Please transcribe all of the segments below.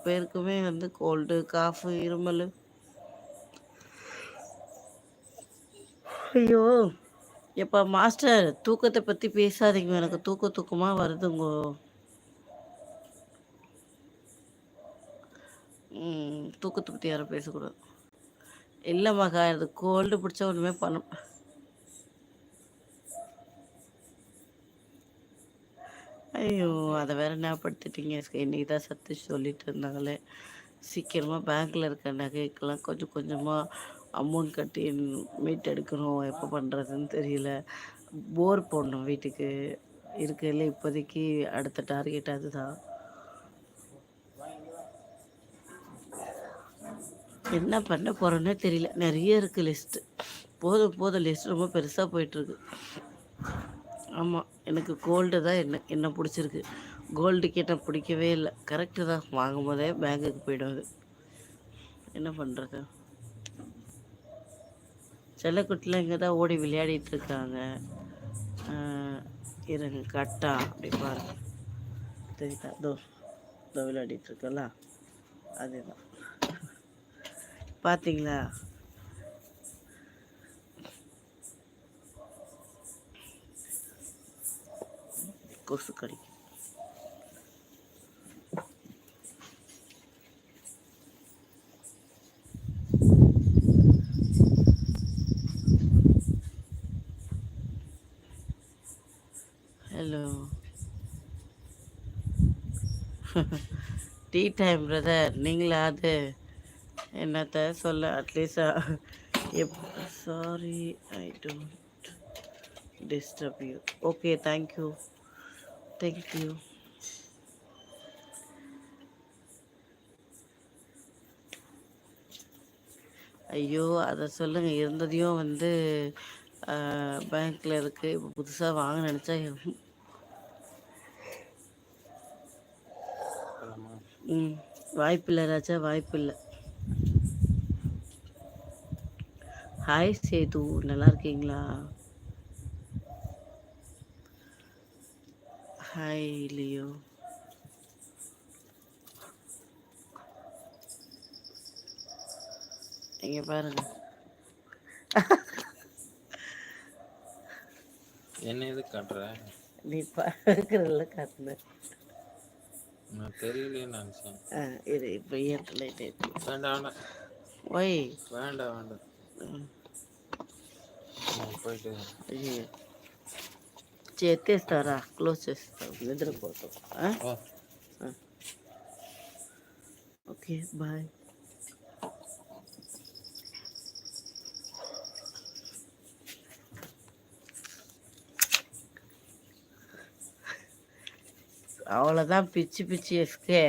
பேருக்குமே வந்து கோல்டு, காஃபு, இருமல். ஐயோ! எப்பா மாஸ்டர் தூக்கத்த பத்தி பேசாதீங்க. எனக்கு தூக்கமா வருதுங்கோ. தூக்கத்த பத்தி யாரும் பேசக்கூடாது. இல்ல மகா, இது கோல்டு பிடிச்சா ஒண்ணுமே பண்ண. ஐயோ! அதை வேற ஞாபகப்படுத்திட்டீங்க. இன்னைக்கு தான் சதீஷ் சொல்லிட்டு இருந்தாங்களே, சீக்கிரமா பேங்க்ல இருக்க நகைக்கெல்லாம் கொஞ்சம் கொஞ்சமா அமௌண்ட் கட்டி மீட் எடுக்கணும். எப்போ பண்றதுன்னு தெரியல. போர் போடணும் வீட்டுக்கு. இருக்கையில் இப்போதைக்கு அடுத்த டார்கெட் அதுதான். என்ன பண்ண போகிறோன்னே தெரியல. நிறைய இருக்குது லிஸ்ட்டு. போதும் லிஸ்ட் ரொம்ப பெருசாக போயிட்டுருக்கு. ஆமாம், எனக்கு கோல்டு தான் என்ன பிடிச்சிருக்கு. கோல்டு கேட்டால் பிடிக்கவே இல்லை. கரெக்டு தான், வாங்கும் போதே பேங்குக்கு போய்டும் அது. என்ன பண்ணுறது? செல்லக்குட்டிலாம் இங்கே தான் ஓடி விளையாடிட்டு இருக்காங்க. இருங்க கட்டா அப்படி பாருங்க, தெரியுதா? தோ விளையாடிட்டு இருக்கல, அதுதான். பார்த்தீங்களா? கொசு கடி. ஹலோ. Tea time brother. நீங்களா? அது என்னத்த சொல்ல, at least sorry I don't disturb you. Okay, thank you. ஐயோ, அதை சொல்லுங்க. இருந்ததையும் வந்து பேங்க்ல இருக்கு. இப்போ புதுசாக வாங்க நினச்சா வாய்ப்பில்லை ராஜா, வாய்ப்பில்லை. ஹாய் சேது, நல்லா இருக்கீங்களா? Hi Leo. இங்க பாருங்க. என்ன எது காட்டுற? நீ பார்க்கறதுல காட்டுன. நான் தெரியலையே நினைச்சேன். இது இப்போ லைட் வேண்டாம். ஒய் வேண்டாம். పోయితే చేస్తారా? క్లోజ్ చేస్తాం, నిద్రపోతాం. Okay bye. அவ்வளோதான். பிச்சு எஸ்கே.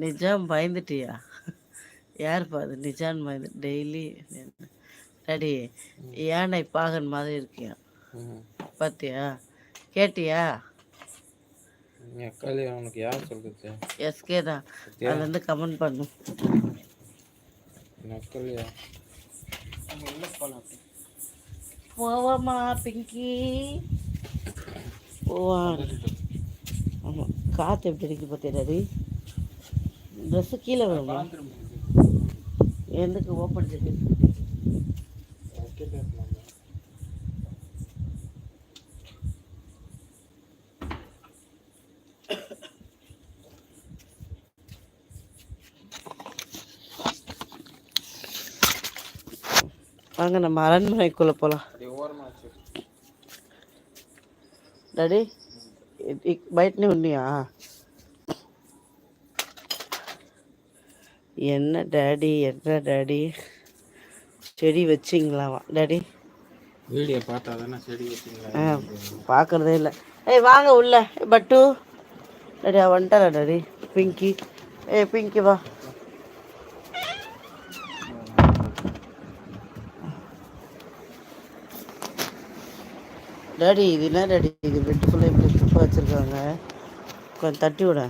நிஜம் பயந்துட்டியா? யார் பாது நிஜான்னு பயந்து டெய்லி டாடி யானை பாகன் மாதிரி இருக்கியா? பாத்தியா? கேட்டியா? உனக்கு யார் சொல்றது? எஸ்கே தான். அதுல இருந்து கமெண்ட் பண்ணு. போவாமா பிங்கி? போவா. ஆமா, காத்து எப்படி இருக்கு பார்த்தியா டாடி? ட்ரெஸ்ஸு கீழே வருமா? எதுக்கு ஓப்பன் ஜெக்கெட்? வாங்க நம்ம அரண்மனைக்குள்ளே போகலாம். டாடி பயட்டனே உண்மையா? என்ன டாடி செடி வச்சிங்களாவா டாடி? வீடியோ பார்த்தா தானே செடி வச்சிங்களா? பார்க்குறதே இல்லை. ஏய் வாங்க உள்ள. பட்டு டாடி வந்துட்டாரா டாடி? பிங்கி, பிங்கி வா. டாடி இது என்ன டாடி? இது பெட்டுக்குள்ளே இப்படி குப்பை வச்சுருக்காங்க. கொஞ்சம் தட்டி விட.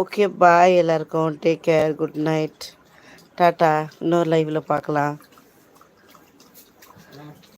ஓகே பாய் எல்லாருக்கும். Take care, good night, tata. இன்னொரு லைவில் பார்க்கலாம்.